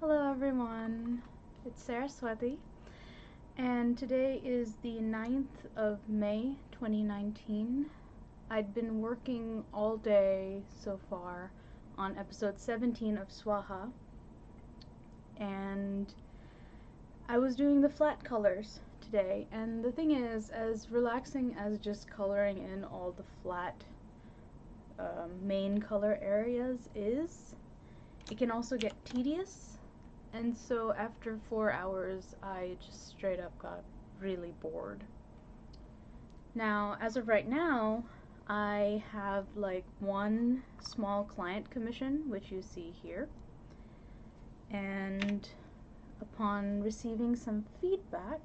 Hello everyone, it's Sera, and today is the 9th of May 2019. I'd been working all day so far on episode 17 of Swaha, and I was doing the flat colors today, and the thing is, as relaxing as just coloring in all the flat main color areas is, it can also get tedious. And so after 4 hours, I just straight up got really bored. Now, as of right now, I have like one small client commission, which you see here. And upon receiving some feedback,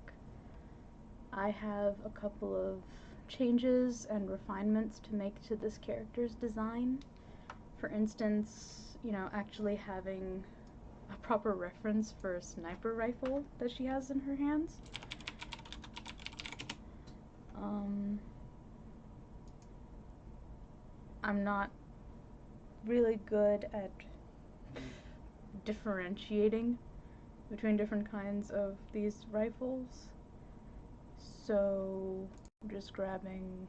I have a couple of changes and refinements to make to this character's design. For instance, actually having a proper reference for a sniper rifle that she has in her hands. I'm not really good at differentiating between different kinds of these rifles, so I'm just grabbing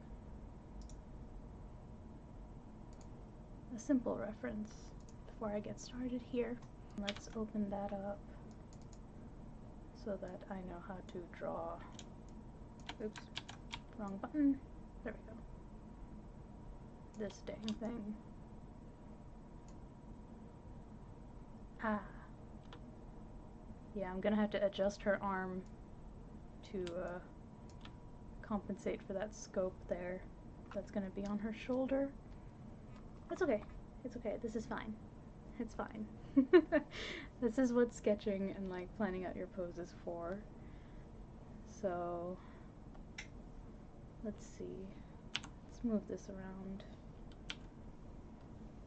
a simple reference before I get started here. Let's open that up so that I know how to draw. Oops, wrong button. There we go. This dang thing. Ah. Yeah, I'm gonna have to adjust her arm to compensate for that scope there. That's gonna be on her shoulder. That's okay. It's okay. This is fine. It's fine. This is what sketching and like planning out your poses for. So let's see. Let's move this around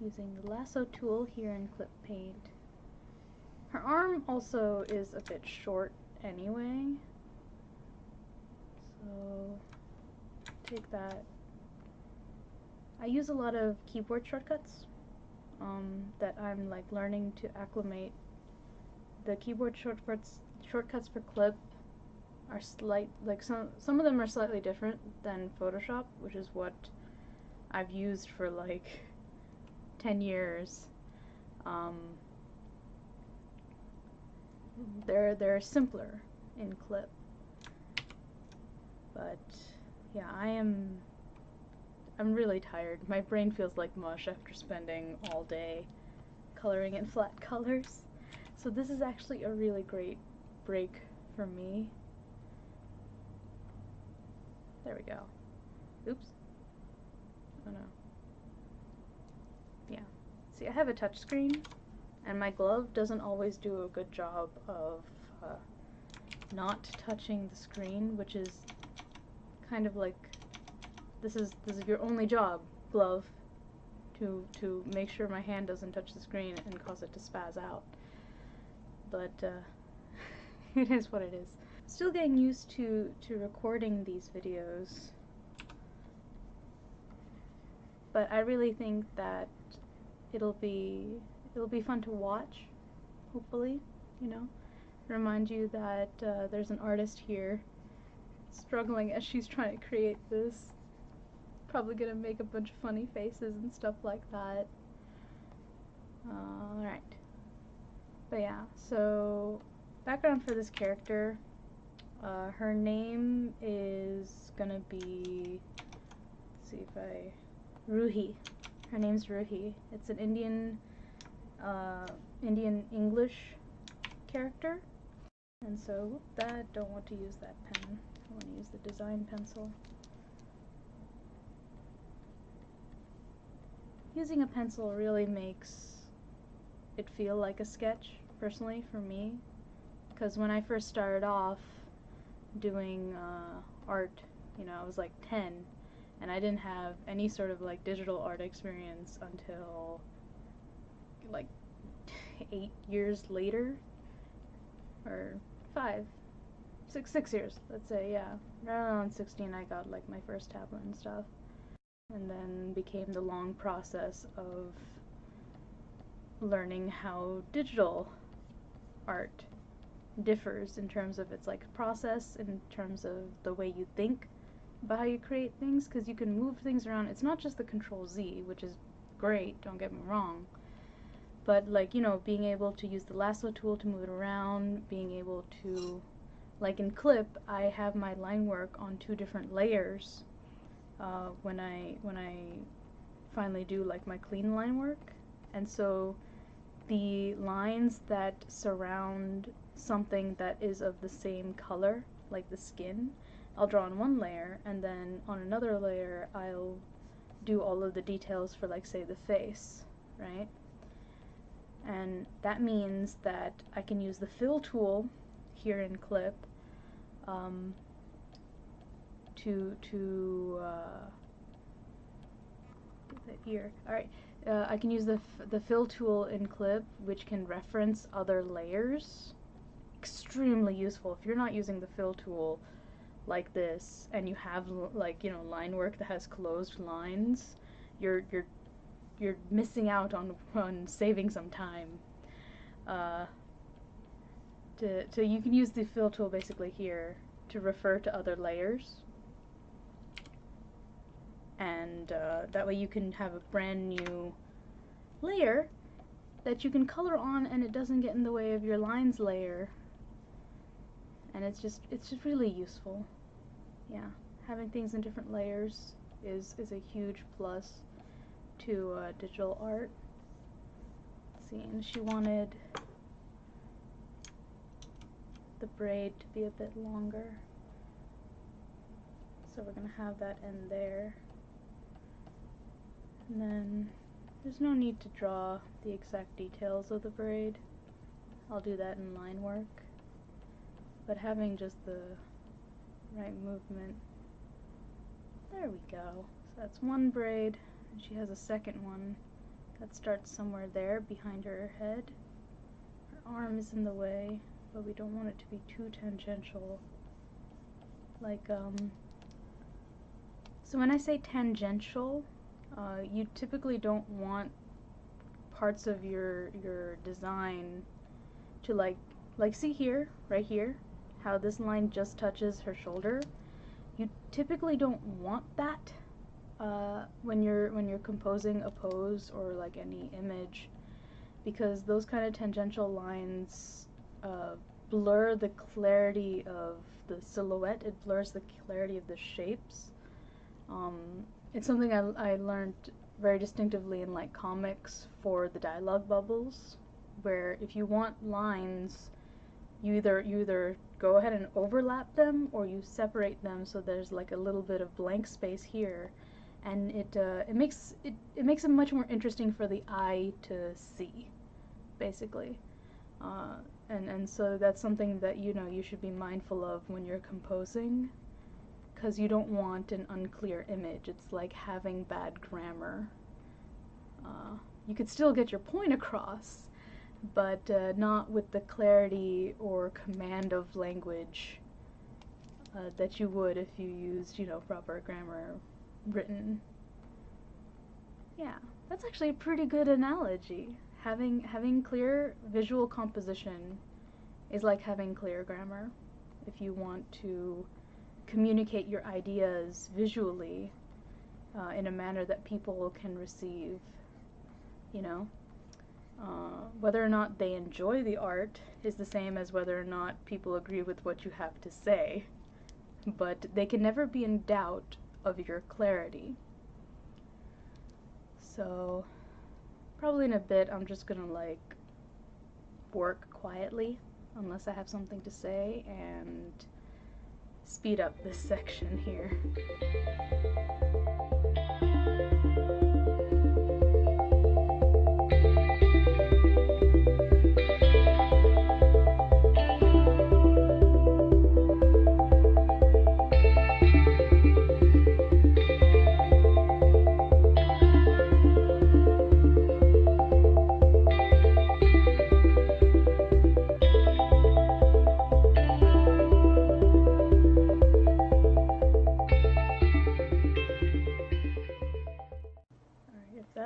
using the lasso tool here in Clip Paint. Her arm also is a bit short anyway, so take that. I use a lot of keyboard shortcuts that I'm like learning to acclimate. The keyboard shortcuts for Clip are some of them are slightly different than Photoshop, which is what I've used for like 10 years. They're simpler in Clip, but yeah, I'm really tired. My brain feels like mush after spending all day coloring in flat colors. So this is actually a really great break for me. There we go. Oops. Oh no. Yeah. See, I have a touch screen, and my glove doesn't always do a good job of not touching the screen, which is kind of like, this is your only job, glove, to make sure my hand doesn't touch the screen and cause it to spaz out. But it is what it is. Still getting used to recording these videos, but I really think that it'll be fun to watch, hopefully, remind you that there's an artist here struggling as she's trying to create this. Probably gonna make a bunch of funny faces and stuff like that. Alright. But yeah, so background for this character. Her name is gonna be, let's see if I, Ruhi. Her name's Ruhi. It's an Indian English character. And so, don't want to use that pen. I want to use the design pencil. Using a pencil really makes it feel like a sketch, personally, for me. Because when I first started off doing art, I was like 10, and I didn't have any sort of like digital art experience until like 8 years later, or 5. six years, let's say, yeah. Around 16 I got like my first tablet and stuff. And then became the long process of learning how digital art differs in terms of its like process, in terms of the way you think about how you create things, because you can move things around. It's not just the Control Z, which is great, don't get me wrong, but like, you know, being able to use the lasso tool to move it around, being able to, like in Clip, I have my line work on 2 different layers when I finally do like my clean line work. And so the lines that surround something that is of the same color, like the skin, I'll draw on one layer, and then on another layer I'll do all of the details for, like, say, the face, right? And that means that I can use the fill tool here in Clip get that here. Alright, I can use the fill tool in Clip, which can reference other layers. Extremely useful. If you're not using the fill tool like this, and you have, like, you know, line work that has closed lines, you're missing out on saving some time. So you can use the fill tool basically here to refer to other layers, and that way you can have a brand new layer that you can color on, and it doesn't get in the way of your lines layer, and it's just really useful. Yeah, having things in different layers is a huge plus to digital art. Let's see, and she wanted the braid to be a bit longer, so we're gonna have that end there. And then there's no need to draw the exact details of the braid. I'll do that in line work. But having just the right movement. There we go. So that's one braid, and she has a second one that starts somewhere there behind her head. Her arm is in the way, but we don't want it to be too tangential. Like, so when I say tangential, you typically don't want parts of your design to like see here, right here, how this line just touches her shoulder. You typically don't want that when you're composing a pose or like any image, because those kind of tangential lines blur the clarity of the silhouette. It blurs the clarity of the shapes. It's something I learned very distinctively in like comics for the dialogue bubbles, where if you want lines, you either go ahead and overlap them, or you separate them so there's like a little bit of blank space here, and it makes it much more interesting for the eye to see, basically. And so that's something that, you know, you should be mindful of when you're composing, because you don't want an unclear image. It's like having bad grammar. You could still get your point across, but not with the clarity or command of language that you would if you used, you know, proper grammar written. Yeah, that's actually a pretty good analogy. Having clear visual composition is like having clear grammar. If you want to communicate your ideas visually in a manner that people can receive, you know. Whether or not they enjoy the art is the same as whether or not people agree with what you have to say, but they can never be in doubt of your clarity. So probably in a bit I'm just gonna like work quietly unless I have something to say, and speed up this section here.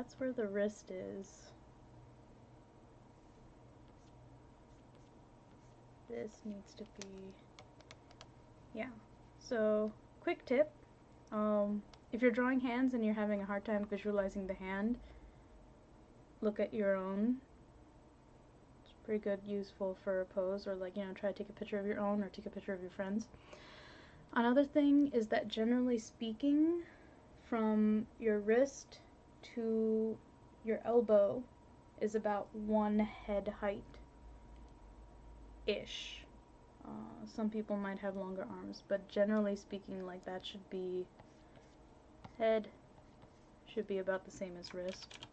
that's where the wrist is. This needs to be, yeah. So, quick tip, if you're drawing hands and you're having a hard time visualizing the hand, look at your own. It's pretty good, useful for a pose, or like, you know, try to take a picture of your own or take a picture of your friends. Another thing is that generally speaking, from your wrist to your elbow is about one head height ish. Some people might have longer arms, but generally speaking, like that should be, head should be about the same as wrist.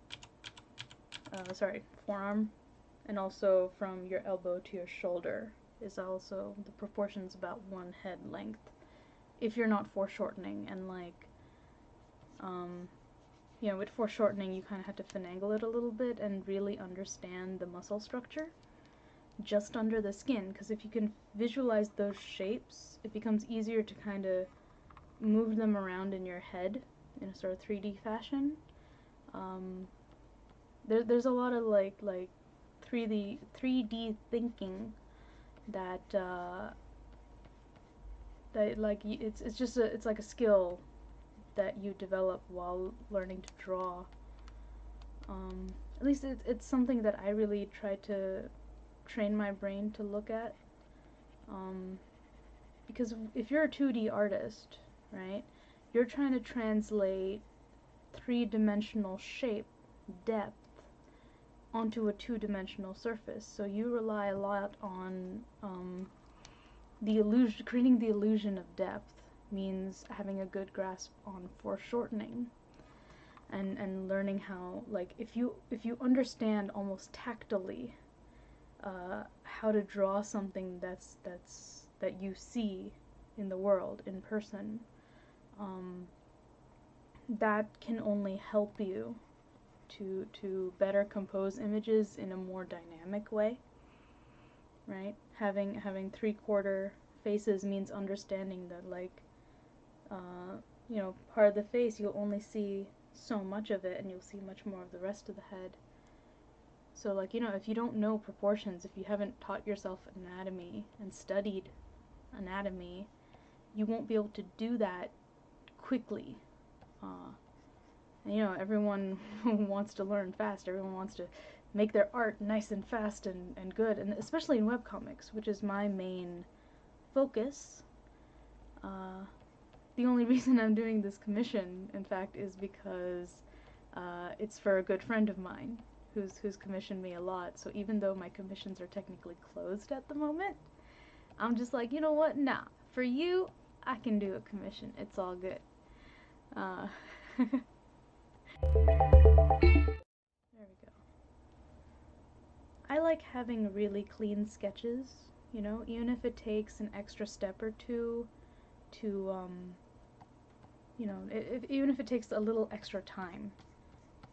Sorry, forearm. And also from your elbow to your shoulder is also, the proportion's about one head length. If you're not foreshortening, and like, you know, with foreshortening you kind of have to finagle it a little bit and really understand the muscle structure just under the skin, because if you can visualize those shapes, it becomes easier to kind of move them around in your head in a sort of 3D fashion. There's a lot of like 3D thinking that that like it's just it's like a skill that you develop while learning to draw. At least it's something that I really try to train my brain to look at, because if you're a 2D artist, right, you're trying to translate three-dimensional shape, depth, onto a two-dimensional surface, so you rely a lot on the illusion, creating the illusion of depth means having a good grasp on foreshortening and learning how, like, if you understand almost tactily how to draw something that you see in the world in person, that can only help you to better compose images in a more dynamic way, right? Having 3/4 faces means understanding that, like, you know, part of the face you'll only see so much of it and you'll see much more of the rest of the head. So, like, you know, if you don't know proportions, if you haven't taught yourself anatomy and studied anatomy, you won't be able to do that quickly. And, you know, everyone wants to learn fast. Everyone wants to make their art nice and fast and good, and especially in webcomics, which is my main focus. The only reason I'm doing this commission, in fact, is because it's for a good friend of mine who's commissioned me a lot. So even though my commissions are technically closed at the moment, I'm just like, you know what? Nah, for you, I can do a commission. It's all good. There we go. I like having really clean sketches, you know, even if it takes an extra step or two to, you know, even if it takes a little extra time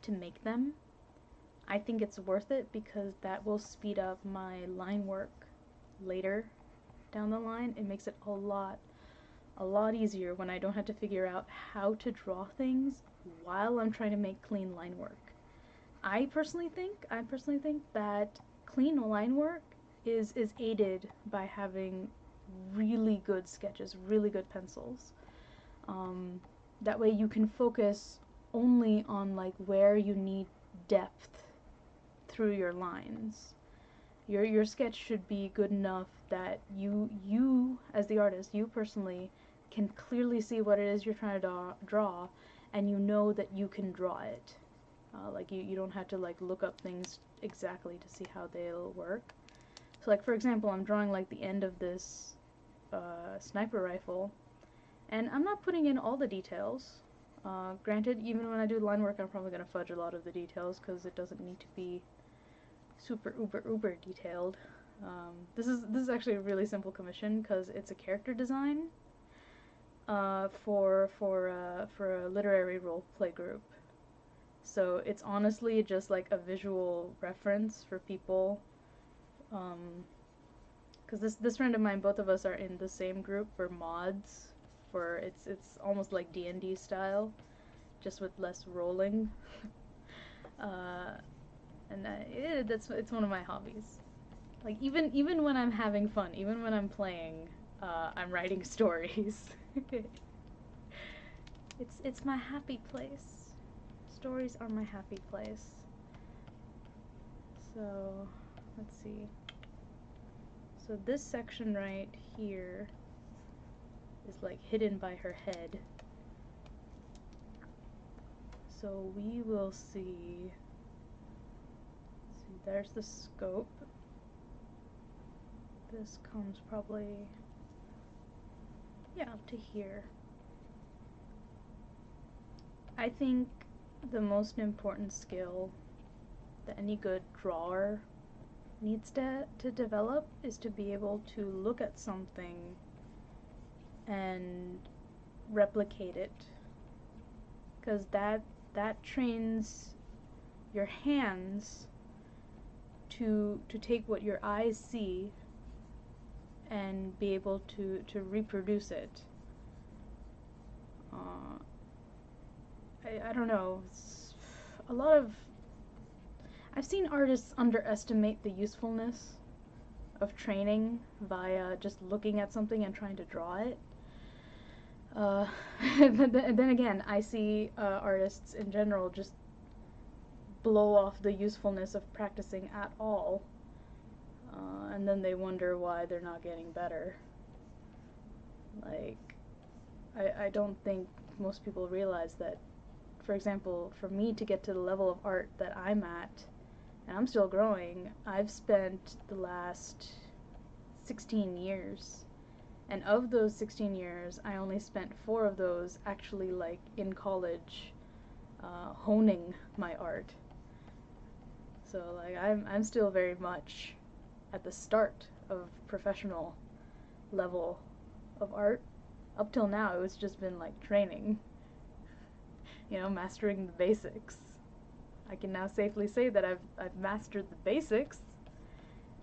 to make them, I think it's worth it, because that will speed up my line work later down the line. It makes it a lot easier when I don't have to figure out how to draw things while I'm trying to make clean line work. I personally think that clean line work is aided by having really good sketches, really good pencils. That way you can focus only on, like, where you need depth through your lines. Your sketch should be good enough that you as the artist, you personally, can clearly see what it is you're trying to draw, and you know that you can draw it. Like, you don't have to, like, look up things exactly to see how they'll work. So, like, for example, I'm drawing, like, the end of this sniper rifle, and I'm not putting in all the details. Granted, even when I do line work, I'm probably going to fudge a lot of the details, because it doesn't need to be super uber detailed. This is actually a really simple commission, because it's a character design for a literary role play group. So it's honestly just like a visual reference for people, because this friend of mine, both of us are in the same group for mods. It's almost like D&D style, just with less rolling. uh, and it's one of my hobbies. Like even when I'm having fun, even when I'm playing, I'm writing stories. It's my happy place. Stories are my happy place. So let's see. So this section right here is like hidden by her head. So we will see. See, there's the scope. This comes probably, yeah, up to here. I think the most important skill that any good drawer needs to develop is to be able to look at something and replicate it, because that trains your hands to take what your eyes see and be able to reproduce it. I don't know. I've seen artists underestimate the usefulness of training via just looking at something and trying to draw it. But then again, I see artists in general just blow off the usefulness of practicing at all, and then they wonder why they're not getting better. Like, I don't think most people realize that, for example, for me to get to the level of art that I'm at, and I'm still growing, I've spent the last 16 years. And of those 16 years, I only spent 4 of those actually, like, in college, honing my art. So, like, I'm still very much at the start of professional level of art. Up till now, it's just been, like, training. You know, mastering the basics. I can now safely say that I've mastered the basics,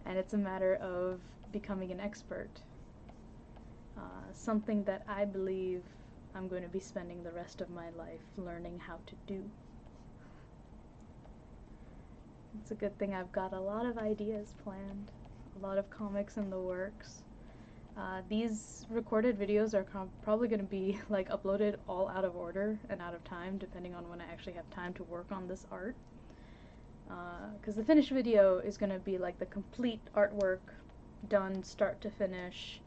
and it's a matter of becoming an expert. Something that I believe I'm going to be spending the rest of my life learning how to do. It's a good thing I've got a lot of ideas planned, a lot of comics in the works. These recorded videos are probably going to be like uploaded all out of order and out of time, depending on when I actually have time to work on this art. Because the finished video is going to be like the complete artwork, done start to finish,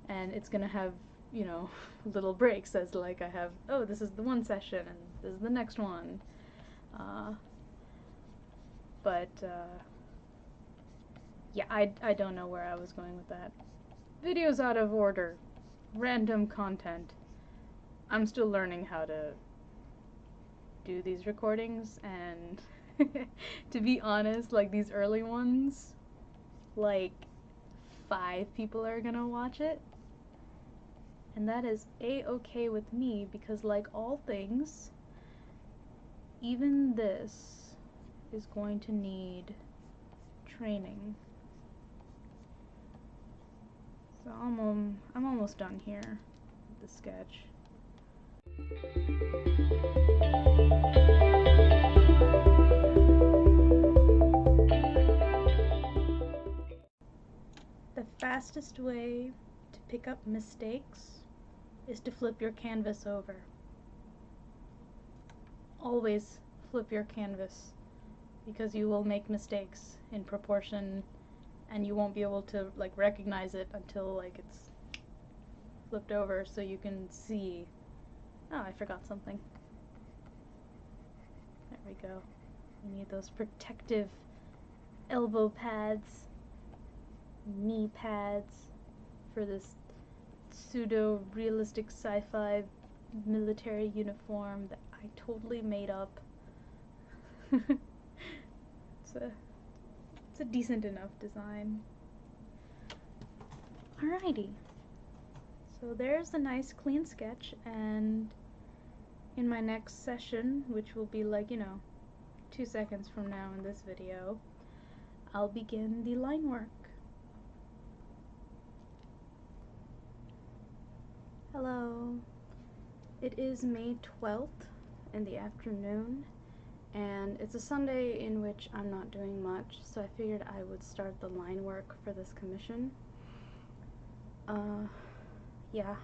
and it's going to have, you know, little breaks as like I have, oh, this is the one session and this is the next one. Yeah, I don't know where I was going with that. Videos out of order, random content. I'm still learning how to do these recordings, and to be honest, like these early ones, like 5 people are gonna watch it, and that is a-okay with me, because like all things, even this is going to need training. So I'm almost done here with the sketch. The fastest way to pick up mistakes is to flip your canvas over. Always flip your canvas, because you will make mistakes in proportion, and you won't be able to like recognize it until like it's flipped over, so you can see, oh, I forgot something. There we go. We need those protective elbow pads, knee pads for this pseudo-realistic sci-fi military uniform that I totally made up. It's a decent enough design. Alrighty. So there's a nice clean sketch, and in my next session, which will be like, you know, 2 seconds from now in this video, I'll begin the line work. Hello. It is May 12th in the afternoon, and it's a Sunday in which I'm not doing much, so I figured I would start the line work for this commission. Yeah,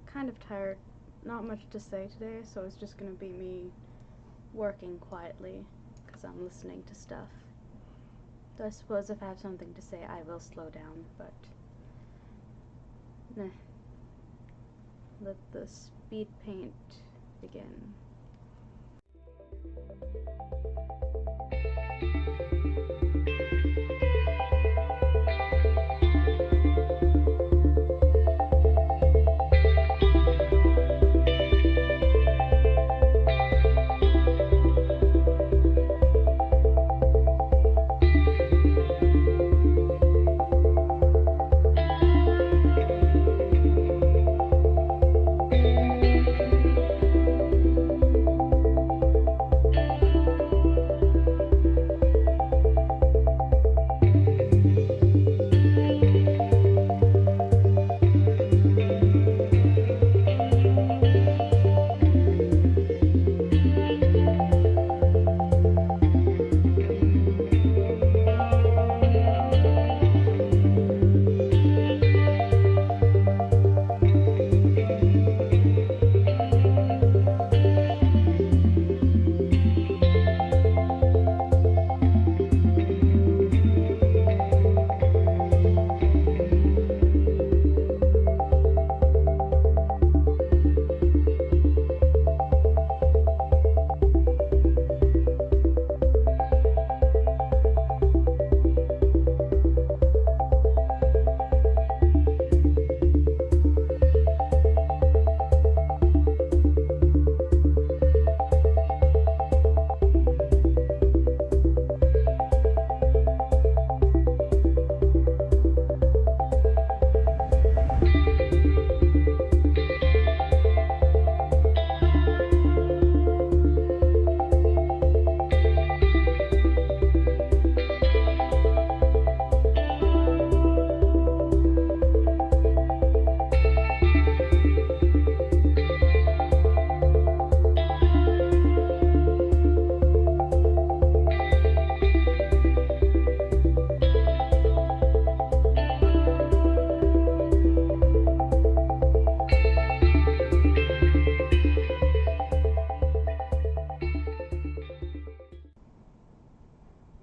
kind of tired, not much to say today, so it's just gonna be me working quietly because I'm listening to stuff. So I suppose if I have something to say I will slow down, but nah. Let the speed paint begin.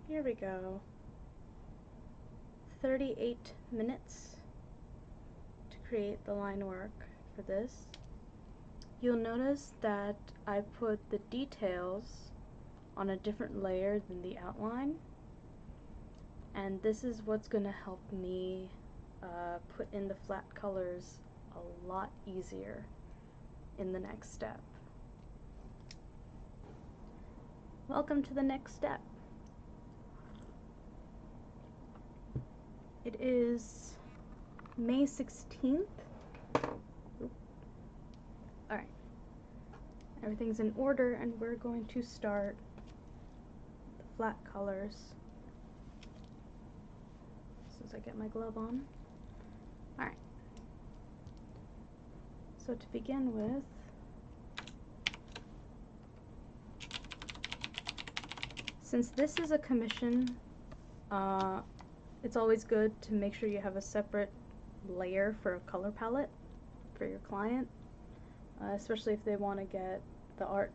Here we go. 38 minutes to create the line work for this. You'll notice that I put the details on a different layer than the outline, and this is what's going to help me put in the flat colors a lot easier in the next step. Welcome to the next step. It is May 16th. Alright. Everything's in order, and we're going to start the flat colors since I get my glove on. Alright. So to begin with, since this is a commission, it's always good to make sure you have a separate layer for a color palette for your client, especially if they want to get the art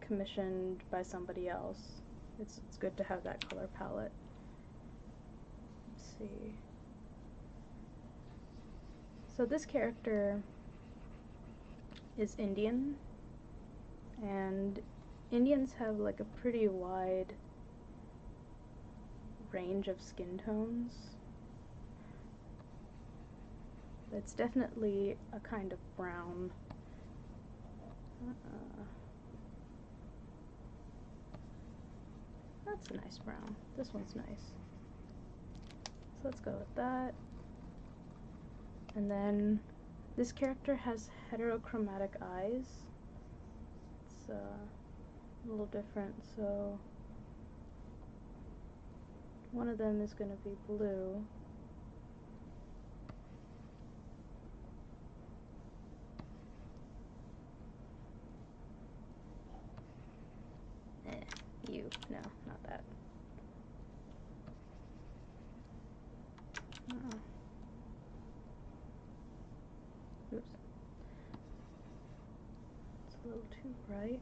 commissioned by somebody else. It's good to have that color palette. Let's see. So this character is Indian, and Indians have like a pretty wide range of skin tones. It's definitely a kind of brown. That's a nice brown. This one's nice. So let's go with that. And then this character has heterochromatic eyes. It's a little different, so one of them is going to be blue. hue. No, not that. Oops. It's a little too bright.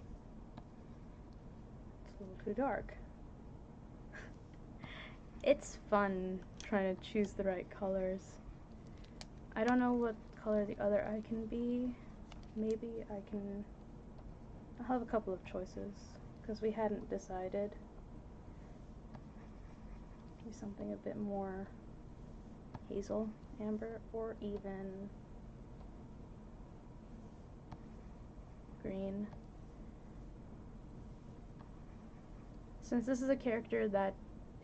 It's a little too dark. It's fun trying to choose the right colors. I don't know what color the other eye can be. Maybe I'll have a couple of choices because we hadn't decided. Maybe something a bit more hazel, amber, or even green. Since this is a character that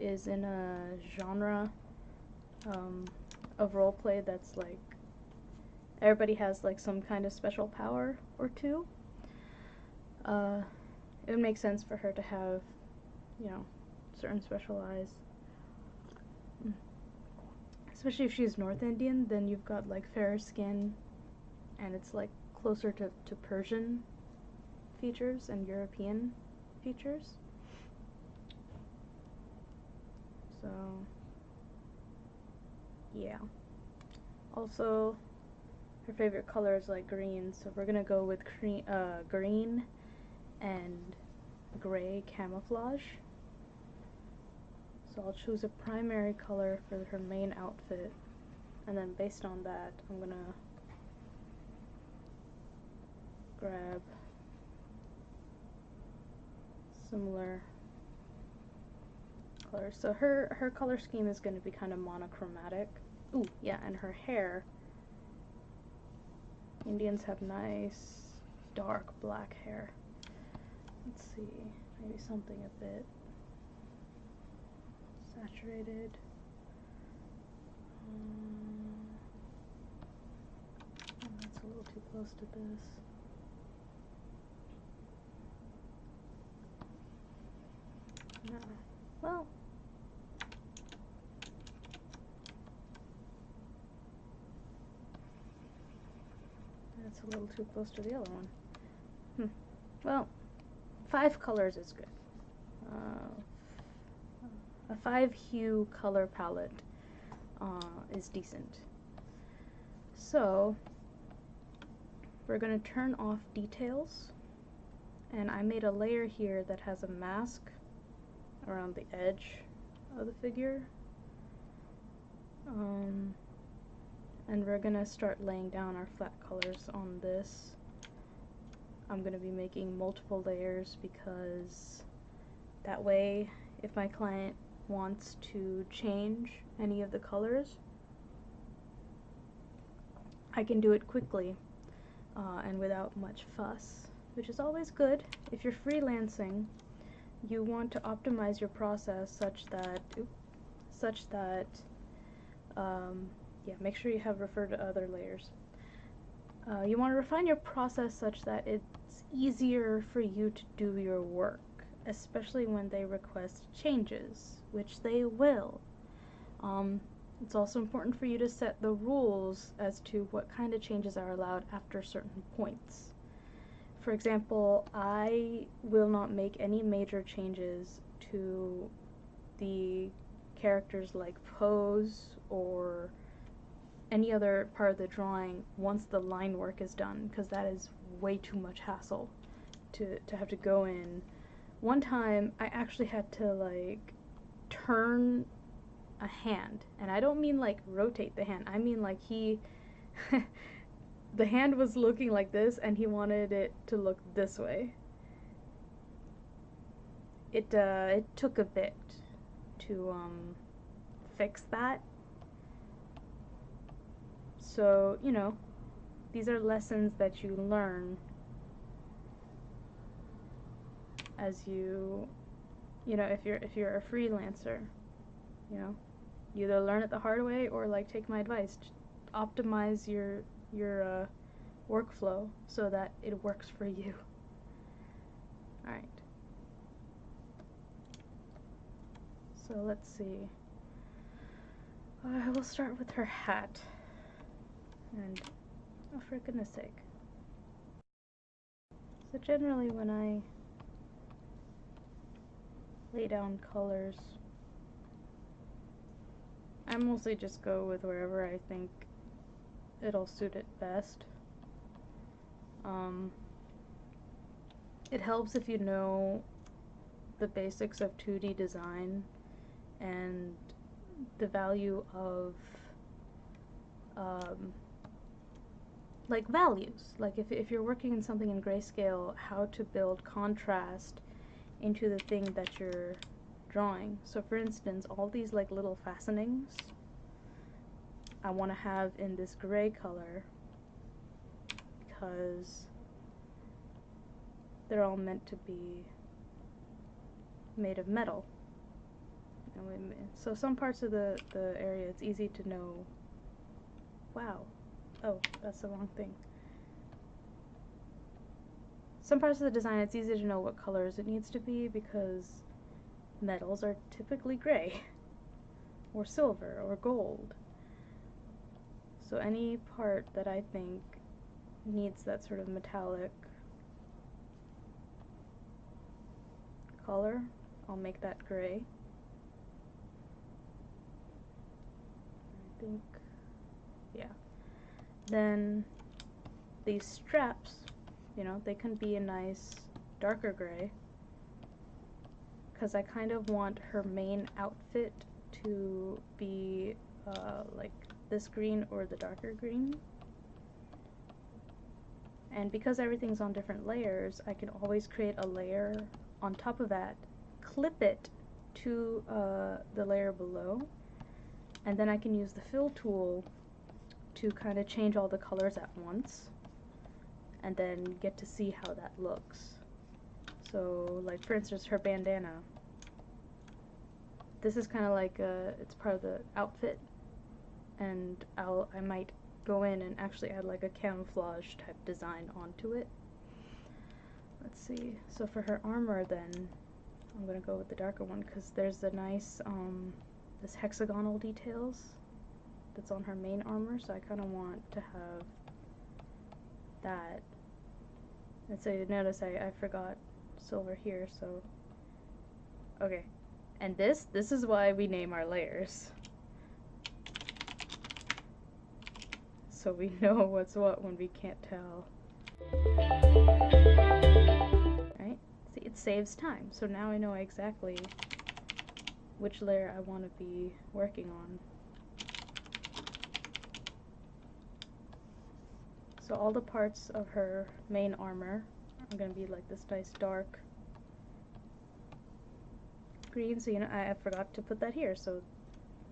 is in a genre of roleplay that's like everybody has like some kind of special power or two, it would make sense for her to have, you know, certain special eyes. Especially if she's North Indian, then you've got like fairer skin and it's like closer to Persian features and European features. So yeah. Also, her favorite color is like green, so we're gonna go with green and gray camouflage. So I'll choose a primary color for her main outfit, and then based on that, I'm gonna grab similar colors. So her color scheme is gonna be kind of monochromatic. Ooh, yeah, and her hair. Indians have nice dark black hair. Let's see, maybe something a bit saturated. Oh, that's a little too close to this. No. Well, that's a little too close to the other one. Well, 5 colors is good. A 5 hue color palette is decent. So we're going to turn off details, and I made a layer here that has a mask around the edge of the figure, and we're going to start laying down our flat colors on this. I'm going to be making multiple layers because that way if my client wants to change any of the colors, I can do it quickly and without much fuss, which is always good. If you're freelancing, you want to optimize your process such that yeah, make sure you have referred to other layers. You want to refine your process such that it's easier for you to do your work, especially when they request changes, which they will. It's also important for you to set the rules as to what kind of changes are allowed after certain points. For example, I will not make any major changes to the character's like pose or any other part of the drawing once the line work is done, because that is way too much hassle to have to go in. One time I actually had to like turn a hand, and I don't mean like rotate the hand, I mean like he the hand was looking like this and he wanted it to look this way. It took a bit to fix that. So, you know, these are lessons that you learn as you know, if you're a freelancer, you know, you either learn it the hard way or like take my advice, optimize your workflow so that it works for you. Alright, so let's see. We'll start with her hat. And, oh, for goodness sake. So generally when I lay down colors. I mostly just go with wherever I think it'll suit it best. It helps if you know the basics of 2D design and the value of like values. Like if you're working in something in grayscale, how to build contrast into the thing that you're drawing. So for instance, all these like little fastenings I want to have in this gray color because they're all meant to be made of metal. So some parts of the area it's easy to know. Wow. Oh, that's the wrong thing. Some parts of the design it's easy to know what colors it needs to be because metals are typically gray or silver or gold. So any part that I think needs that sort of metallic color, I'll make that gray. I think, yeah. Then these straps, you know, they can be a nice darker gray because I kind of want her main outfit to be like this green or the darker green. And because everything's on different layers, I can always create a layer on top of that, clip it to the layer below, and then I can use the fill tool to kind of change all the colors at once and then get to see how that looks. So like for instance her bandana, this is kind of like it's part of the outfit, and I might go in and actually add like a camouflage type design onto it. Let's see, so for her armor then I'm gonna go with the darker one because there's a nice this hexagonal details that's on her main armor, so I kind of want to have that. And so you notice I forgot silver here, so okay. And this is why we name our layers, so we know what's what when we can't tell. Right? See, it saves time, so now I know exactly which layer I want to be working on. So all the parts of her main armor are going to be like this nice dark green. So you know, I forgot to put that here, so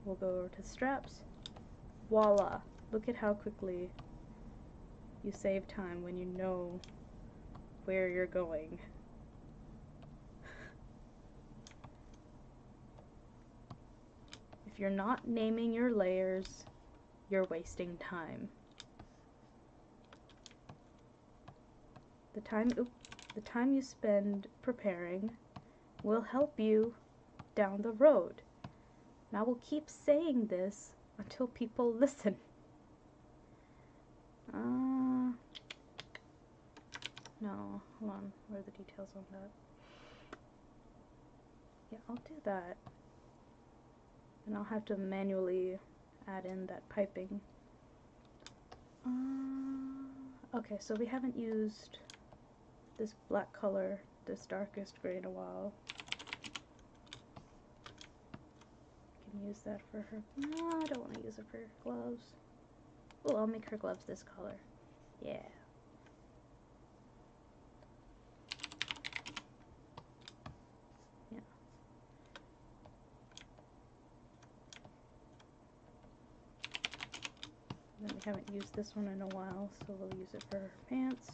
we'll go over to straps. Voila! Look at how quickly you save time when you know where you're going. If you're not naming your layers, you're wasting time. The time you spend preparing will help you down the road. And I will keep saying this until people listen. No, hold on. Where are the details on that? Yeah, I'll do that. And I'll have to manually add in that piping. Okay, so we haven't used this black color, this darkest gray, in a while. I can use that for her. No, I don't want to use it for her gloves. Oh, I'll make her gloves this color. Yeah. Yeah. And then we haven't used this one in a while, so we'll use it for her pants.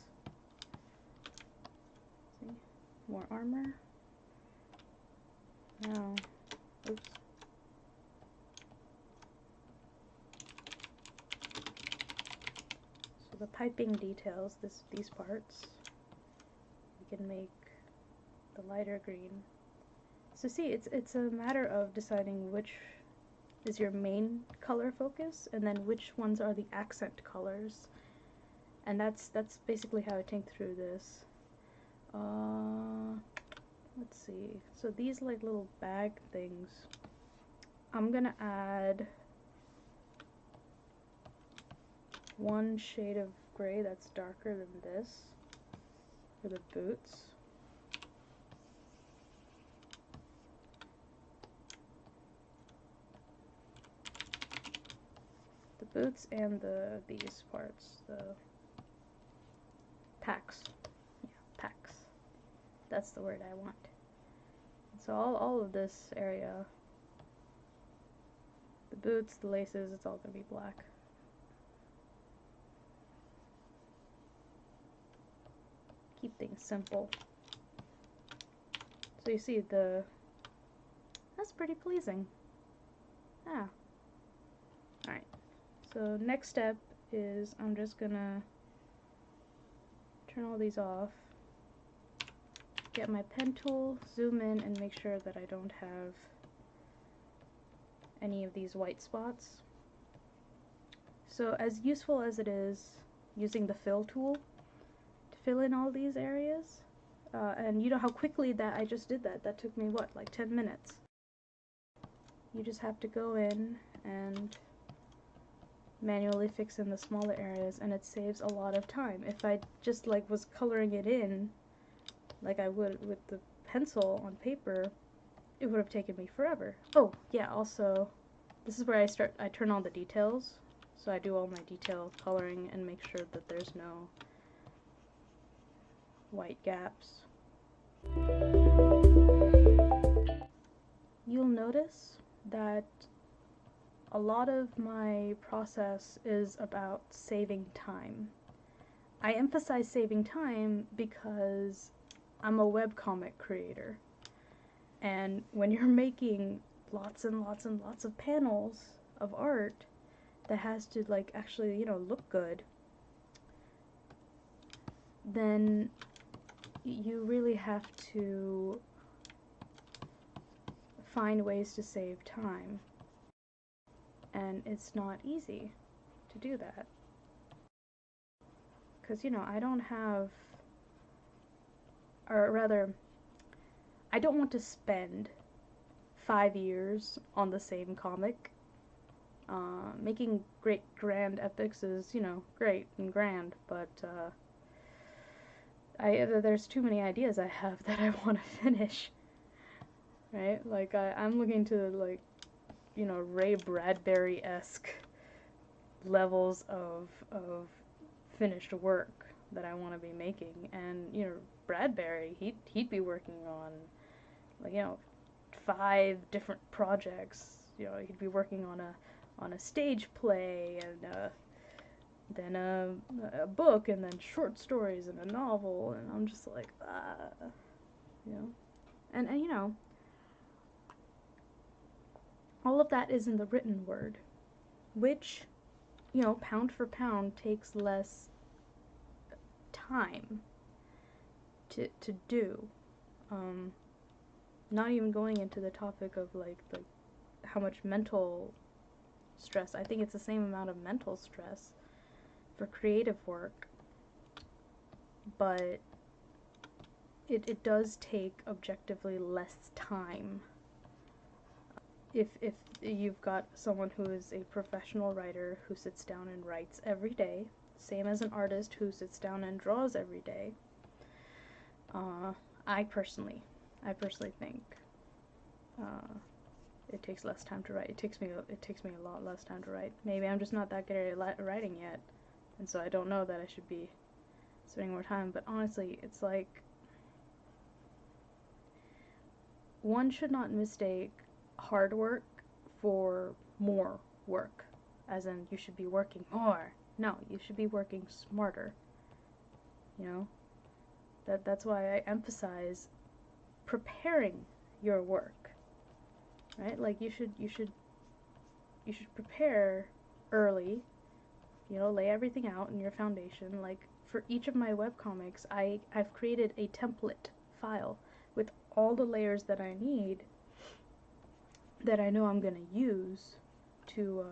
See? More armor. Now, oops. So the piping details, these parts, we can make the lighter green. So see, it's a matter of deciding which is your main color focus, and then which ones are the accent colors. And that's basically how I think through this. Let's see. So these like little bag things, I'm gonna add one shade of gray that's darker than this for the boots. The boots and these parts, the packs. Yeah, packs. That's the word I want. So all of this area, the boots, the laces, it's all gonna be black. Keep things simple. So you see that's pretty pleasing. Yeah. Alright. So next step is I'm just gonna turn all these off. Get my pen tool, zoom in, and make sure that I don't have any of these white spots. So as useful as it is using the fill tool to fill in all these areas, and you know how quickly that I just did that. That took me what, like 10 minutes. You just have to go in and manually fix in the smaller areas, and it saves a lot of time. If I just like was coloring it in like I would with the pencil on paper, it would have taken me forever. Oh yeah, also this is where I turn on the details. So I do all my detail coloring and make sure that there's no white gaps. You'll notice that a lot of my process is about saving time. I emphasize saving time because I'm a webcomic creator. And when you're making lots and lots and lots of panels of art that has to like actually, you know, look good, then you really have to find ways to save time. And it's not easy to do that. Because, you know, I don't have, or rather, I don't want to spend 5 years on the same comic. Making great grand epics is, you know, great and grand, but there's too many ideas I have that I want to finish. Right? Like, I'm looking to, like, you know, Ray Bradbury-esque levels of finished work that I want to be making. And, you know, Bradbury, he'd be working on, like, you know, 5 different projects. You know, he'd be working on a stage play, and then a book, and then short stories, and a novel, and I'm just like, you know, and you know, all of that is in the written word, which, you know, pound for pound takes less time to do. Not even going into the topic of like how much mental stress. I think it's the same amount of mental stress for creative work, but it does take objectively less time. If you've got someone who is a professional writer who sits down and writes every day, same as an artist who sits down and draws every day, I personally think it takes less time to write. It takes me a lot less time to write. Maybe I'm just not that good at writing yet, and so I don't know that I should be spending more time. But honestly, it's like one should not mistake hard work for more work, as in you should be working more. No, you should be working smarter. You know, that's why I emphasize preparing your work. Right? Like you should prepare early. You know, lay everything out in your foundation. Like for each of my webcomics, I've created a template file with all the layers that I need, that I know I'm gonna use to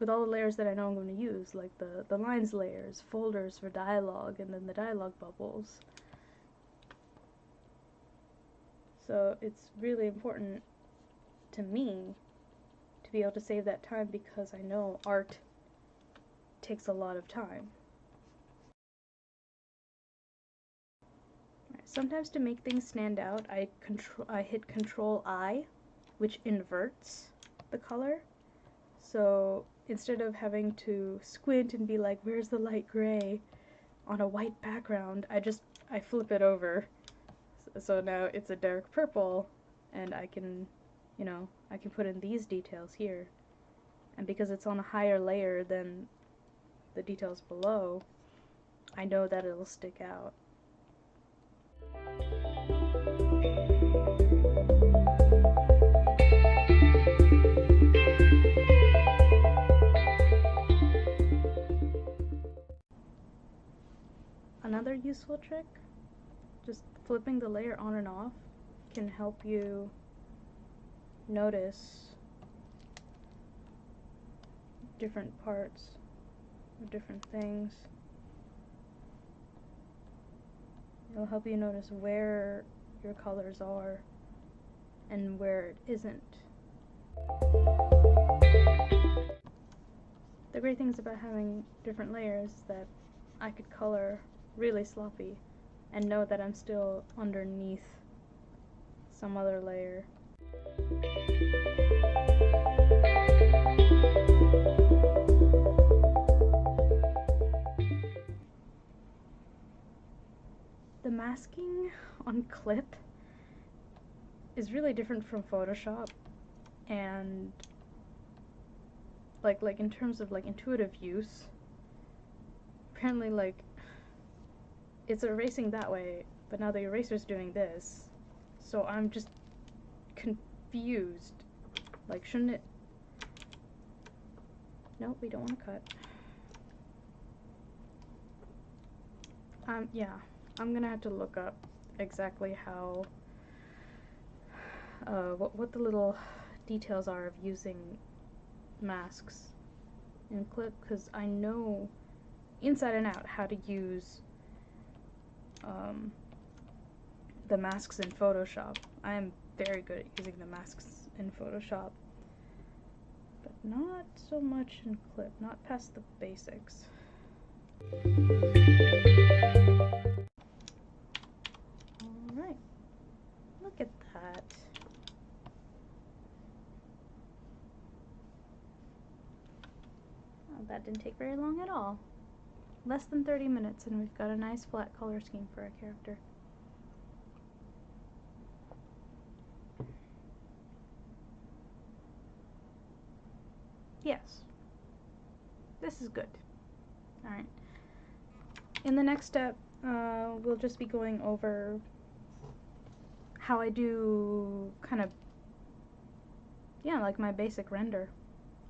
with all the layers that I know I'm going to use, like the lines layers, folders for dialogue, and then the dialogue bubbles. So it's really important to me to be able to save that time, because I know art takes a lot of time. Sometimes to make things stand out, I hit Control I, which inverts the color. So instead of having to squint and be like, where's the light gray on a white background, I flip it over. So now it's a dark purple, and I can put in these details here. And because it's on a higher layer than the details below, I know that it'll stick out. Another useful trick, just flipping the layer on and off, can help you notice different parts of different things. It'll help you notice where your colors are and where it isn't. The great thing is about having different layers that I could color really sloppy and know that I'm still underneath some other layer. The masking on Clip is really different from Photoshop, and like in terms of like intuitive use, apparently like it's erasing that way, but now the eraser's doing this, so I'm just confused. Like, shouldn't it? Nope, we don't want to cut. Yeah, I'm gonna have to look up exactly how what the little details are of using masks in Clip, because I know inside and out how to use the masks in Photoshop. I am very good at using the masks in Photoshop, but not so much in Clip, not past the basics. Alright, look at that. Well, that didn't take very long at all. Less than 30 minutes, and we've got a nice flat color scheme for our character. Yes, this is good. Alright. In the next step, we'll just be going over how I do kind of, yeah, like my basic render.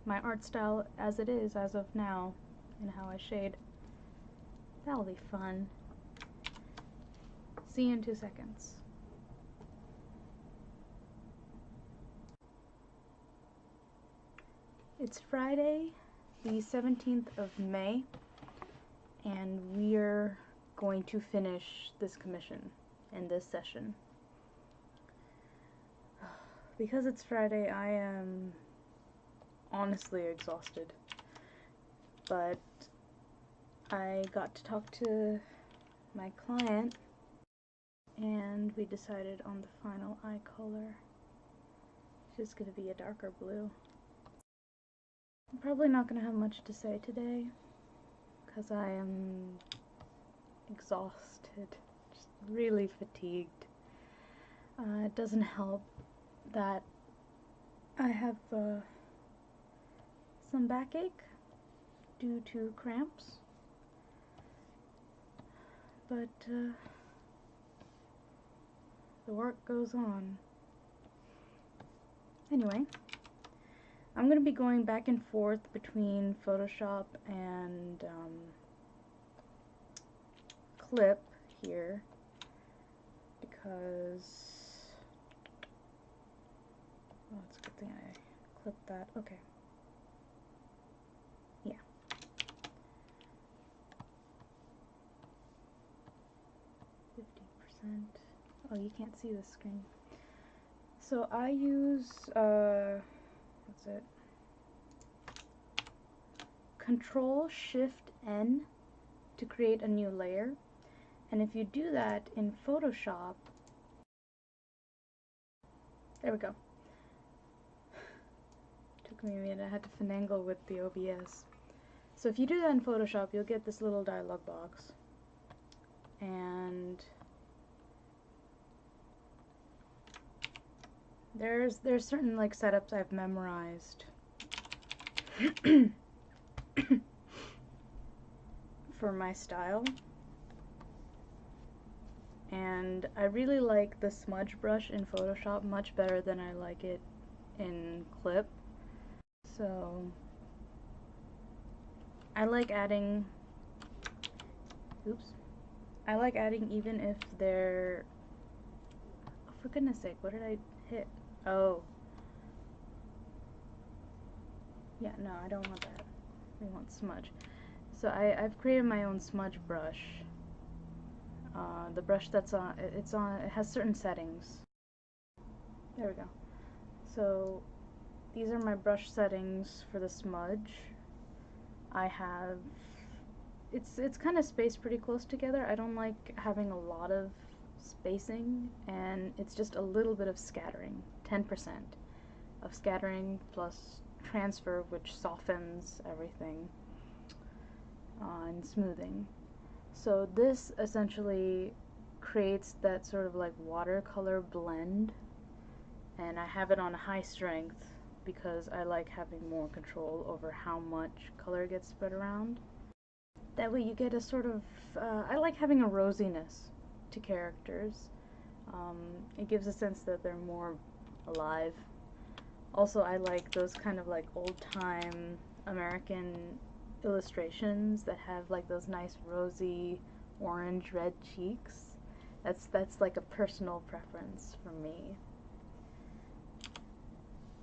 My art style as it is as of now, and how I shade. That'll be fun. See you in 2 seconds. It's Friday, the 17th of May, and we're going to finish this commission in this session. Because it's Friday, I am honestly exhausted, but I got to talk to my client, and we decided on the final eye color, which is going to be a darker blue. I'm probably not going to have much to say today, because I am exhausted, just really fatigued. It doesn't help that I have some backache due to cramps, but the work goes on. Anyway, I'm going to be going back and forth between Photoshop and Clip here, because oh, it's a good thing I clipped that. Okay. Yeah. %. Oh, you can't see the screen. So I use, what's it? Control-Shift-N to create a new layer. And if you do that in Photoshop, there we go. Took me a minute, I had to finagle with the OBS. So if you do that in Photoshop, you'll get this little dialog box. And there's certain like setups I've memorized for my style. And I really like the smudge brush in Photoshop much better than I like it in Clip. So I like adding, I like adding even if they're, oh, for goodness sake, what did I hit? Oh. Yeah, no, I don't want that. We want smudge. So I've created my own smudge brush. The brush that's on, it has certain settings. There we go. So these are my brush settings for the smudge. I have, it's kind of spaced pretty close together. I don't like having a lot of spacing, and it's just a little bit of scattering, 10% of scattering plus transfer, which softens everything, and smoothing. So this essentially creates that sort of like watercolor blend, and I have it on high strength because I like having more control over how much color gets spread around. That way you get a sort of, I like having a rosiness to characters. It gives a sense that they're more alive. Also, I like those kind of like old-time American illustrations that have like those nice rosy orange red cheeks. That's like a personal preference for me.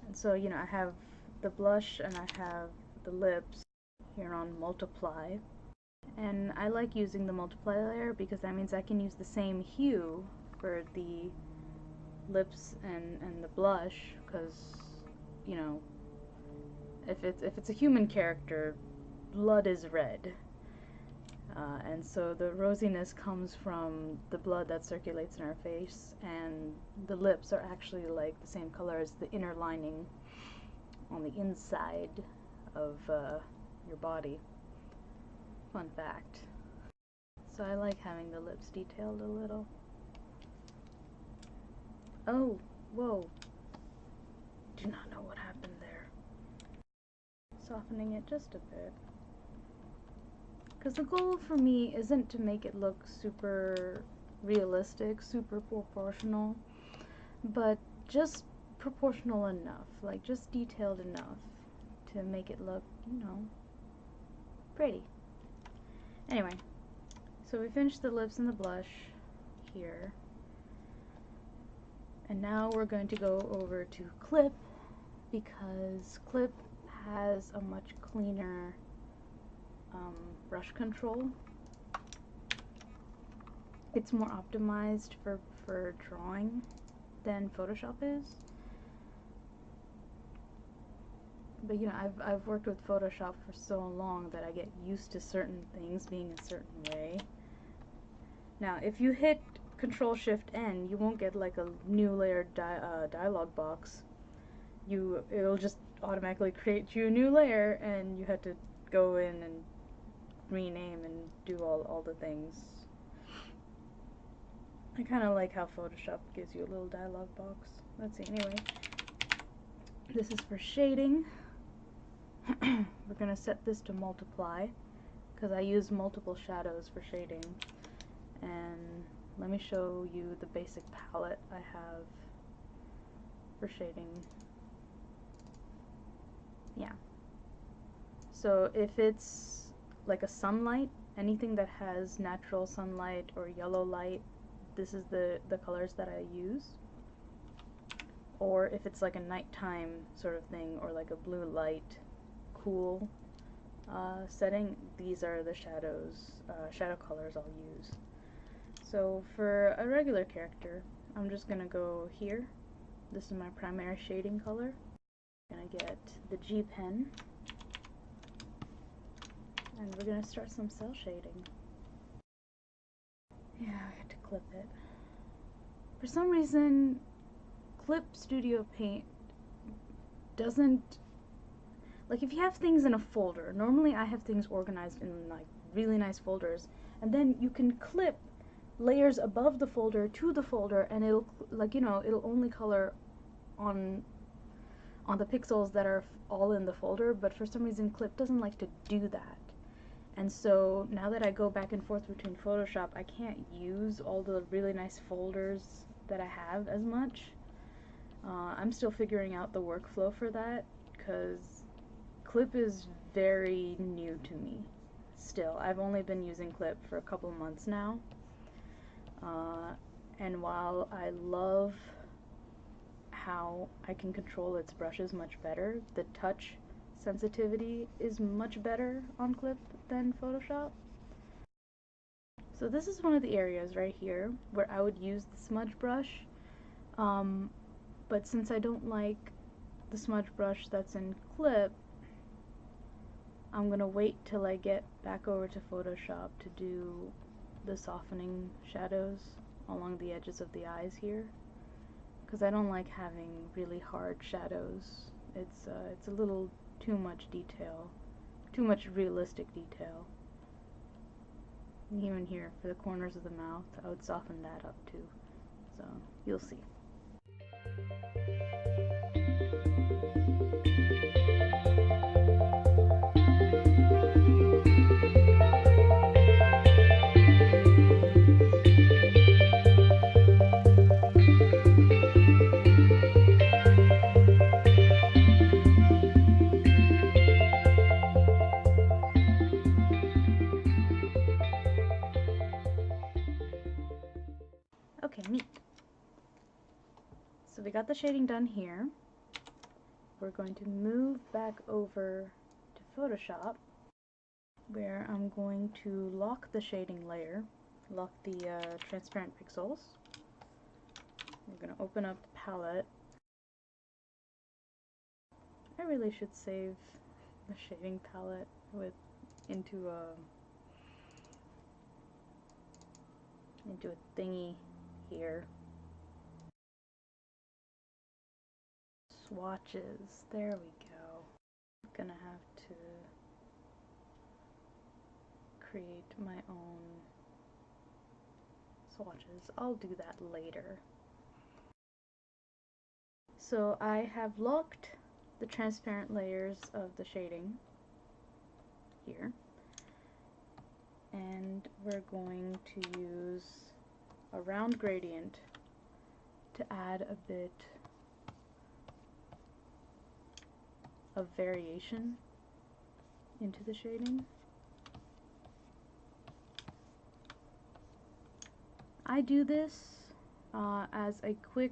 And so, you know, I have the blush and I have the lips here on multiply, and I like using the multiply layer because that means I can use the same hue for the lips and the blush, because, you know, if it's a human character, blood is red, and so the rosiness comes from the blood that circulates in our face, and the lips are actually like the same color as the inner lining on the inside of your body. Fun fact. So I like having the lips detailed a little. Oh, whoa. Do not know what happened there. Softening it just a bit. Because the goal for me isn't to make it look super realistic, super proportional, but just proportional enough, like just detailed enough to make it look, you know, pretty. Anyway, so we finished the lips and the blush here, and now we're going to go over to Clip, because Clip has a much cleaner brush control. It's more optimized for drawing than Photoshop is. But you know, I've worked with Photoshop for so long that I get used to certain things being a certain way. Now, if you hit Control-Shift-N, you won't get like a new layered dialog box. It'll just automatically create you a new layer, and you have to go in and rename and do all the things. I kind of like how Photoshop gives you a little dialog box. Let's see, anyway. This is for shading. We're going to set this to multiply, because I use multiple shadows for shading. And let me show you the basic palette I have for shading. Yeah. So if it's like a sunlight, anything that has natural sunlight or yellow light, this is the colors that I use. Or if it's like a nighttime sort of thing, or like a blue light, cool setting, these are the shadows, shadow colors I'll use. So for a regular character, I'm just gonna go here This is my primary shading color. I'm gonna get the G pen, and we're gonna start some cell shading. Yeah, I had to clip it. For some reason, Clip Studio Paint doesn't, like, if you have things in a folder, normally I have things organized in like really nice folders, and then you can clip layers above the folder to the folder, and it'll, like, you know, it'll only color on the pixels that are all in the folder. But for some reason Clip doesn't like to do that, and so now that I go back and forth between Photoshop, I can't use all the really nice folders that I have as much. I'm still figuring out the workflow for that, because Clip is very new to me still. I've only been using Clip for a couple months now, and while I love how I can control its brushes much better, the touch sensitivity is much better on Clip than Photoshop. So this is one of the areas right here where I would use the smudge brush, but since I don't like the smudge brush that's in Clip, I'm gonna wait till I get back over to Photoshop to do the softening shadows along the edges of the eyes here, because I don't like having really hard shadows. It's a little too much detail, too much realistic detail. And even here for the corners of the mouth, I would soften that up too. So you'll see. Okay, neat. So we got the shading done here. We're going to move back over to Photoshop, where I'm going to lock the shading layer, lock the transparent pixels. We're going to open up the palette. I really should save the shading palette into a thingy here. Swatches, there we go. I'm gonna have to create my own swatches. I'll do that later. So I have locked the transparent layers of the shading here, and we're going to use a round gradient to add a bit of variation into the shading. I do this as a quick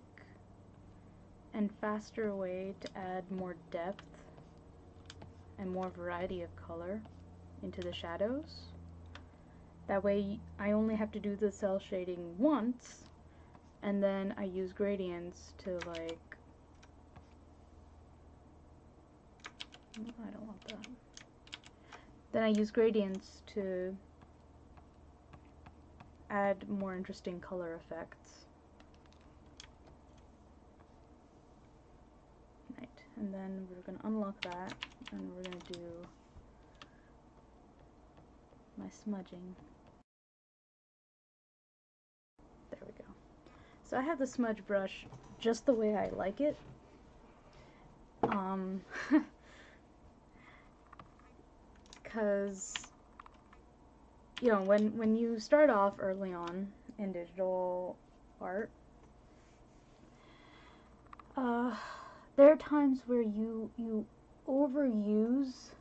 and faster way to add more depth and more variety of color into the shadows. That way I only have to do the cell shading once, and then I use gradients to, like, I don't want that. Then I use gradients to add more interesting color effects. Right, and then we're going to unlock that, and we're going to do my smudging. There we go. So I have the smudge brush just the way I like it. Because, you know, when you start off early on in digital art, there are times where you overuse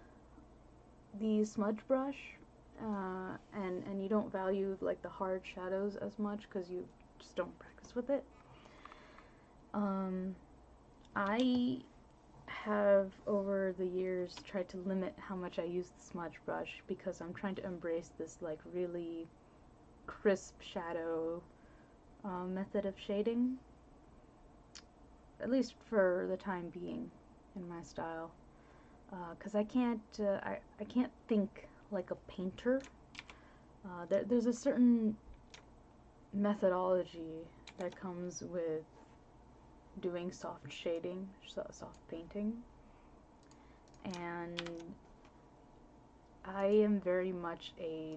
the smudge brush, and you don't value, like, the hard shadows as much because you just don't practice with it. I have over the years tried to limit how much I use the smudge brush, because I'm trying to embrace this, like, really crisp shadow method of shading. at least for the time being, in my style. Because I can't think like a painter. There's a certain methodology that comes with doing soft shading, soft painting, and I am very much a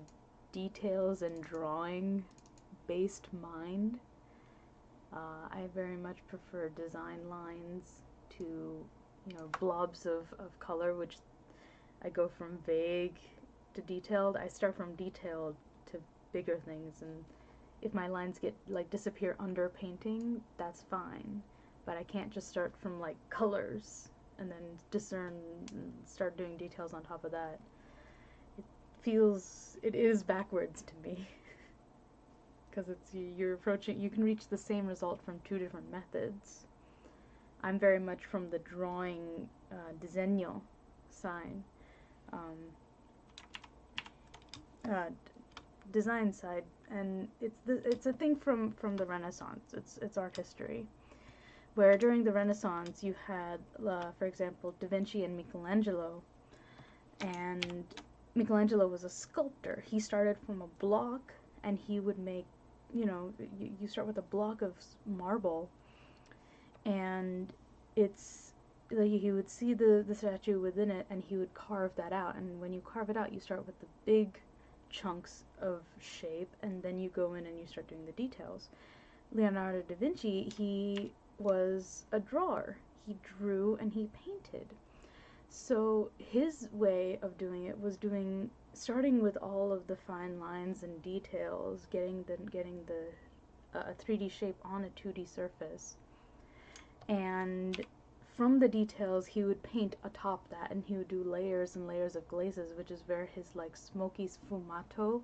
details and drawing based mind. I very much prefer design lines to, blobs of color, which I go from vague to detailed. I start from detailed to bigger things, and if my lines get disappear under painting, that's fine. But I can't just start from colors and then discern and start doing details on top of that. It is backwards to me. Because you can reach the same result from two different methods. I'm very much from the drawing, diseño side, design side, and it's a thing from the Renaissance. It's art history, where during the Renaissance you had, for example, Da Vinci and Michelangelo, and Michelangelo was a sculptor. He started from a block, and he would make, you start with a block of marble, and it's like he would see the statue within it, and he would carve that out. And when you carve it out, you start with the big chunks of shape, and then you go in and you start doing the details. Leonardo da Vinci, he was a drawer. He drew and he painted. So his way of doing it was starting with all of the fine lines and details, getting a 3D shape on a 2D surface, and from the details he would paint atop that, and he would do layers and layers of glazes, which is where his smoky sfumato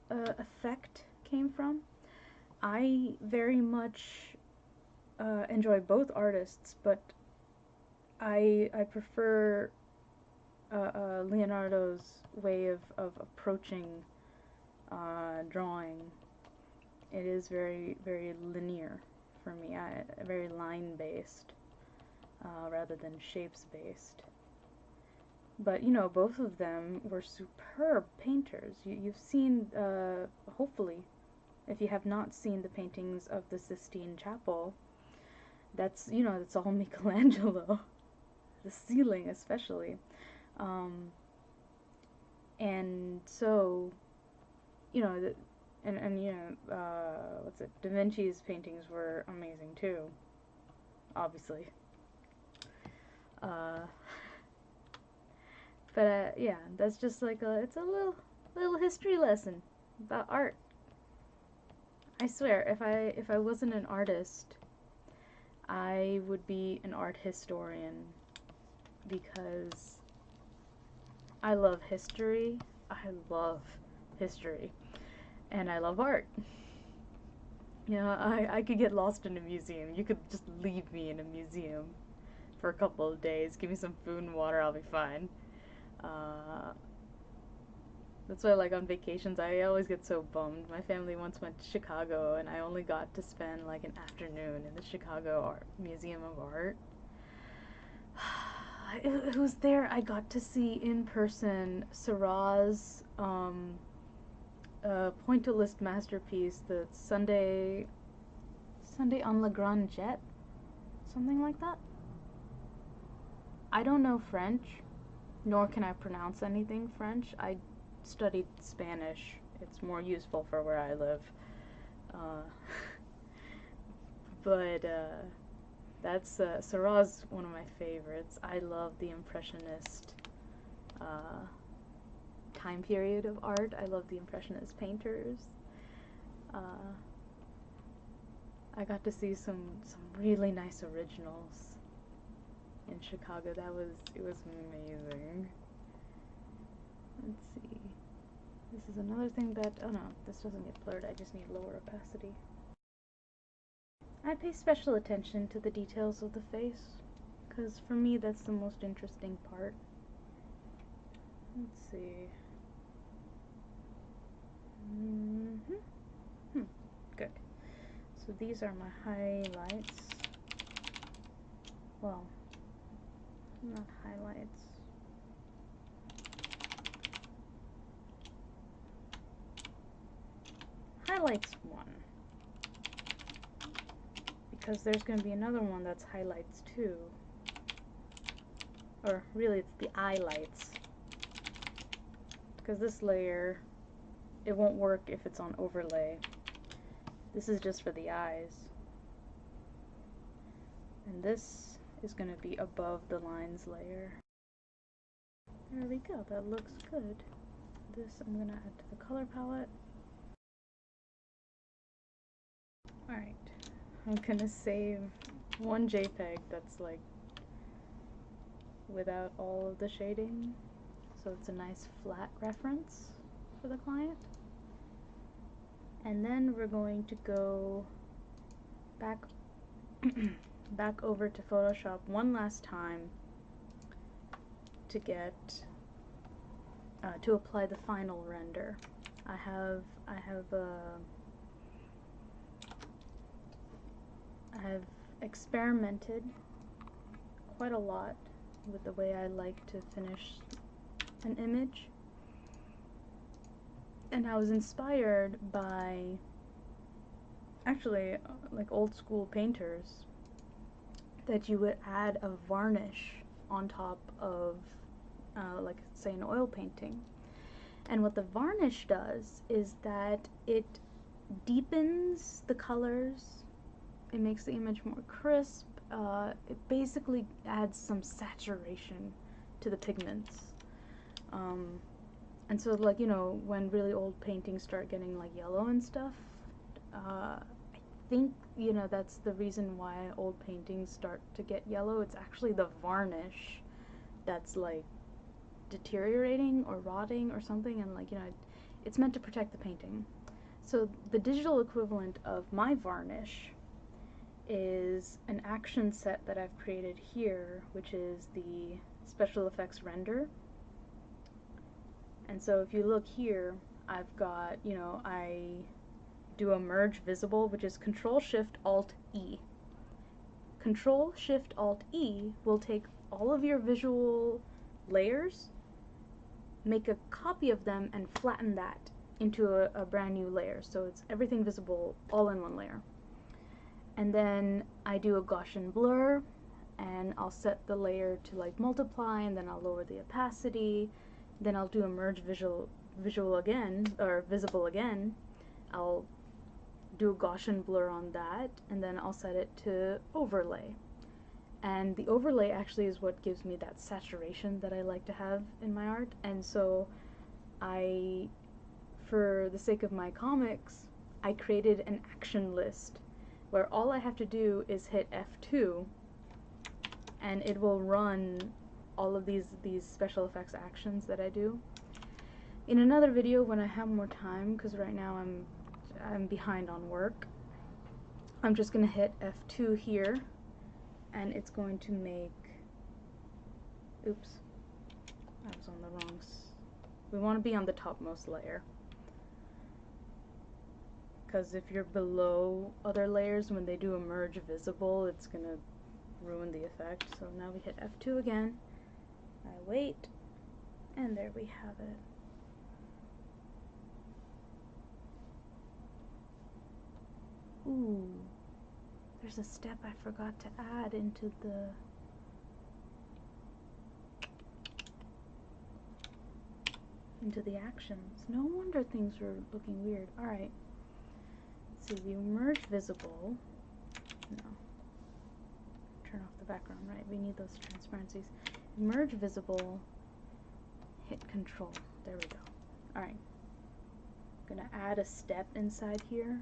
effect came from. I very much enjoy both artists, but I prefer Leonardo's way of approaching drawing. It is very, very linear for me, very line-based rather than shapes-based. But, both of them were superb painters. You've seen, hopefully, if you have not seen the paintings of the Sistine Chapel, that's all Michelangelo. The ceiling especially. And so, what's it? Da Vinci's paintings were amazing too, obviously. But yeah, that's just it's a little history lesson about art. I swear, if I wasn't an artist, I would be an art historian, because I love history. And I love art. I could get lost in a museum. You could just leave me in a museum for a couple of days. Give me some food and water, I'll be fine. That's why, on vacations, I always get so bummed. My family once went to Chicago, and I only got to spend, an afternoon in the Chicago Museum of Art. It was there I got to see in person Sera's pointillist masterpiece, the Sunday on La Grande Jet, something like that. I don't know French, nor can I pronounce anything French. I studied Spanish. It's more useful for where I live. But that's Sera's one of my favorites. I love the Impressionist time period of art. I love the Impressionist painters. I got to see some really nice originals in Chicago. It was amazing. Let's see. This is another thing that, oh no, this doesn't get blurred. I just need lower opacity. I pay special attention to the details of the face, because for me that's the most interesting part. Let's see. Good. So these are my highlights. Well, not highlights. Highlights 1. Because there's going to be another one that's highlights 2. Or really it's the eyelights. Because this layer, it won't work if it's on overlay. This is just for the eyes. And this is going to be above the lines layer. There we go, that looks good. This I'm going to add to the color palette. Alright, I'm going to save one JPEG that's like without all of the shading, so it's a nice flat reference for the client. And then we're going to go back back over to Photoshop one last time to get to apply the final render. I have experimented quite a lot with the way I like to finish an image, and I was inspired by actually like old school painters, that you would add a varnish on top of like say an oil painting. And what the varnish does is that it deepens the colors, it makes the image more crisp, it basically adds some saturation to the pigments. And so, like, you know, when really old paintings start getting like yellow and stuff, I think, you know, that's the reason why old paintings start to get yellow. It's actually the varnish that's like deteriorating or rotting or something, and like, you know, it's meant to protect the painting. So the digital equivalent of my varnish is an action set that I've created here, which is the special effects render. And so if you look here, I've got, you know, I do a merge visible, which is Control-Shift-Alt-E. Control-Shift-Alt-E will take all of your visual layers, make a copy of them, and flatten that into a brand new layer. So it's everything visible all in one layer. And then I do a Gaussian blur, and I'll set the layer to like multiply, and then I'll lower the opacity. Then I'll do a merge visual again, or visible again. I'll do a Gaussian blur on that, and then I'll set it to overlay. And the overlay actually is what gives me that saturation that I like to have in my art. And so I, for the sake of my comics, I created an action list where all I have to do is hit F2 and it will run all of these special effects actions that I do. In another video when I have more time, because right now I'm behind on work, I'm just going to hit F2 here, and it's going to make, oops, I was on the wrong, we want to be on the topmost layer, because if you're below other layers, when they do a merge visible, it's going to ruin the effect. So now we hit F2 again, I wait, and there we have it. Ooh, there's a step I forgot to add into the actions. No wonder things are looking weird. Alright, let's see, the merge visible, no, turn off the background, right, we need those transparencies. Merge visible, hit control, there we go. Alright, I'm gonna add a step inside here,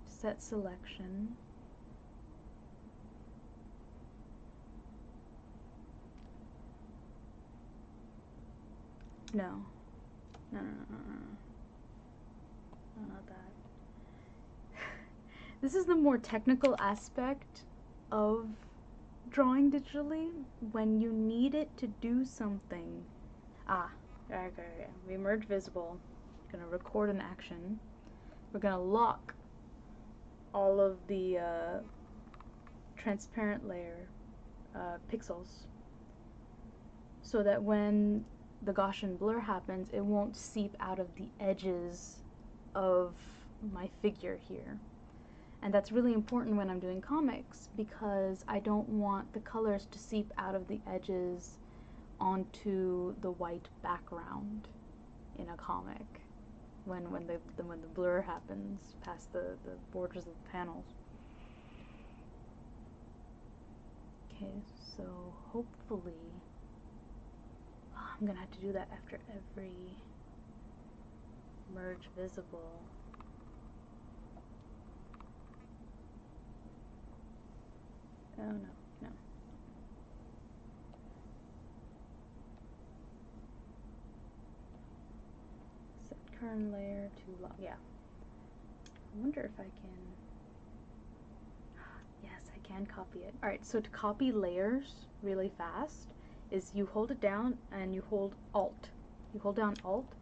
set selection, no, not that. This is the more technical aspect of drawing digitally, when you need it to do something. Okay, we merge visible, gonna record an action, we're gonna lock all of the transparent layer pixels so that when the Gaussian blur happens, it won't seep out of the edges of my figure here. And that's really important when I'm doing comics, because I don't want the colors to seep out of the edges onto the white background in a comic when the blur happens past the borders of the panels. Okay, so hopefully I'm gonna have to do that after every merge visible. Oh no. Set current layer to long. Yeah. I wonder if I can. Yes, I can copy it. Alright, so to copy layers really fast is you hold it down and you hold Alt. You hold down Alt,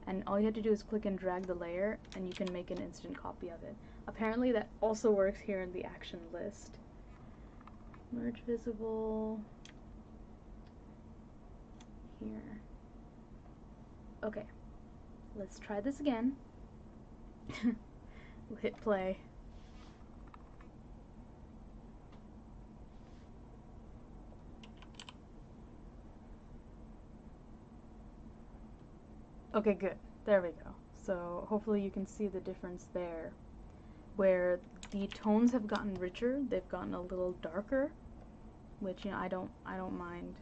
and all you have to do is click and drag the layer and you can make an instant copy of it. Apparently that also works here in the action list. Merge visible here. Okay, let's try this again. We'll hit play. Okay, good. There we go. So hopefully you can see the difference there, where the tones have gotten richer, they've gotten a little darker, which, you know, I don't mind.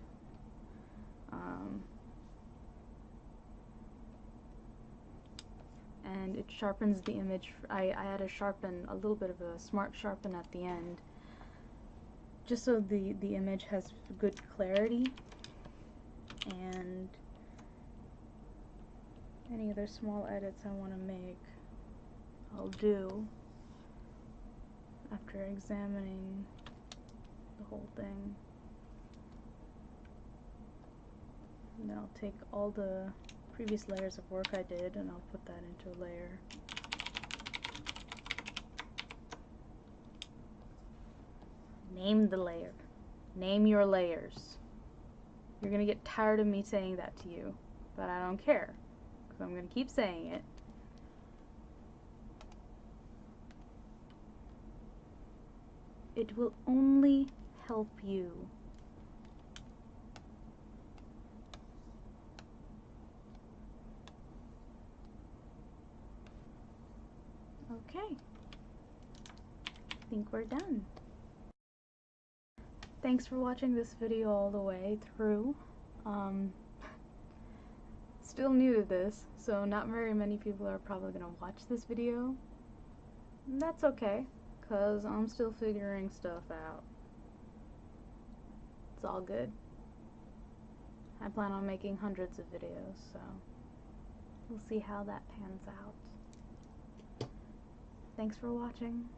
And it sharpens the image. I had to sharpen a little bit of a smart sharpen at the end, just so the image has good clarity, and any other small edits I want to make, I'll do after examining the whole thing. And then I'll take all the previous layers of work I did and I'll put that into a layer. Name the layer. Name your layers. You're gonna get tired of me saying that to you, but I don't care, because I'm gonna keep saying it. It will only help you. Okay, I think we're done. Thanks for watching this video all the way through. Still new to this, so not very many people are probably gonna watch this video. That's okay, because I'm still figuring stuff out. It's all good. I plan on making hundreds of videos, so we'll see how that pans out. Thanks for watching.